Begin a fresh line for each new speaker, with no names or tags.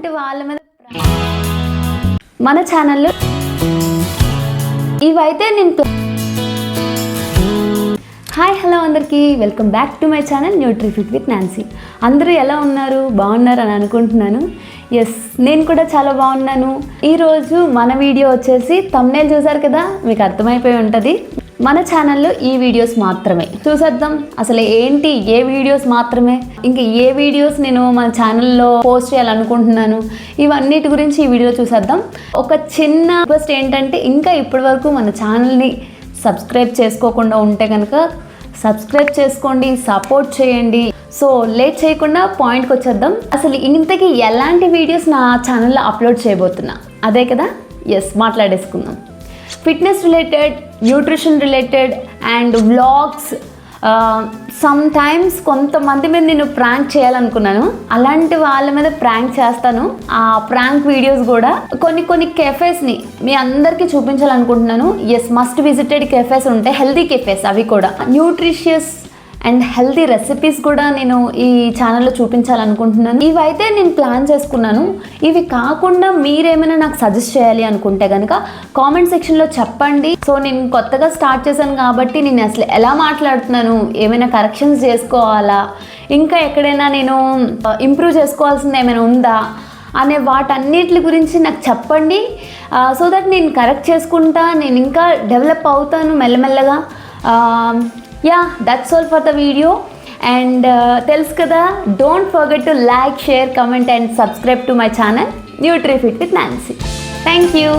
అలాంటి వాళ్ళ మీద మన ఛానల్లో ఇవైతే నేను హాయ్ హలో అందరికీ welcome back to my channel Nutrifit with Nancy. అందరూ ఎలా ఉన్నారు? బాగున్నారు అని అనుకుంటున్నాను. ఎస్, నేను కూడా చాలా బాగున్నాను. ఈరోజు మన వీడియో వచ్చేసి థంబ్నెయిల్ చూసారు కదా, మీకు అర్థమైపోయి ఉంటుంది. మన ఛానల్లో ఈ వీడియోస్ మాత్రమే చూసేద్దాం. అసలు ఏంటి, ఏ వీడియోస్ మాత్రమే, ఇంకా ఏ వీడియోస్ నేను మన ఛానల్లో పోస్ట్ చేయాలనుకుంటున్నాను, ఇవన్నిటి గురించి ఈ వీడియో చూసేద్దాం. ఒక చిన్న రిక్వెస్ట్ ఏంటంటే, ఇంకా ఇప్పటి వరకు మన ఛానల్ని సబ్స్క్రైబ్ చేసుకోకుండా ఉంటే కనుక సబ్స్క్రైబ్ చేసుకోండి, సపోర్ట్ చేయండి. సో లేట్ చేయకుండా పాయింట్కి వచ్చేద్దాం. అసలు ఇంతకీ ఎలాంటి వీడియోస్ నా ఛానల్లో అప్లోడ్ చేయబోతున్నా, అదే కదా. ఎస్, మాట్లాడేసుకుందాం. Fitness related, nutrition related and vlogs. Sometimes కొంతమంది మీద నేను ప్రాంక్ చేయాలనుకున్నాను, అలాంటి వాళ్ళ మీద ప్రాంక్ చేస్తాను. ఆ ప్రాంక్ వీడియోస్ కూడా కొన్ని కెఫేస్ని మీ అందరికీ చూపించాలనుకుంటున్నాను. ఎస్, మస్ట్ విజిటెడ్ కెఫేస్ ఉంటాయి, హెల్తీ కెఫేస్. అవి కూడా న్యూట్రిషియస్ అండ్ హెల్తీ రెసిపీస్ కూడా నేను ఈ ఛానల్లో చూపించాలనుకుంటున్నాను. ఇవైతే నేను ప్లాన్ చేసుకున్నాను. ఇవి కాకుండా మీరేమైనా నాకు సజెస్ట్ చేయాలి అనుకుంటే కనుక కామెంట్ సెక్షన్లో చెప్పండి. సో నేను కొత్తగా స్టార్ట్ చేశాను కాబట్టి నేను అసలు ఎలా మాట్లాడుతున్నాను, ఏమైనా కరెక్షన్స్ చేసుకోవాలా, ఇంకా ఎక్కడైనా నేను ఇంప్రూవ్ చేసుకోవాల్సింది ఏమైనా ఉందా అనే వాటన్నిటి గురించి నాకు చెప్పండి. సో దట్ నేను కరెక్ట్ చేసుకుంటా, నేను ఇంకా డెవలప్ అవుతాను మెల్లమెల్లగా. Yeah, that's all for the video. And తెలుసు కదా, don't forget to like, share, comment and subscribe to my channel NutriFit with Nancy. Thank you.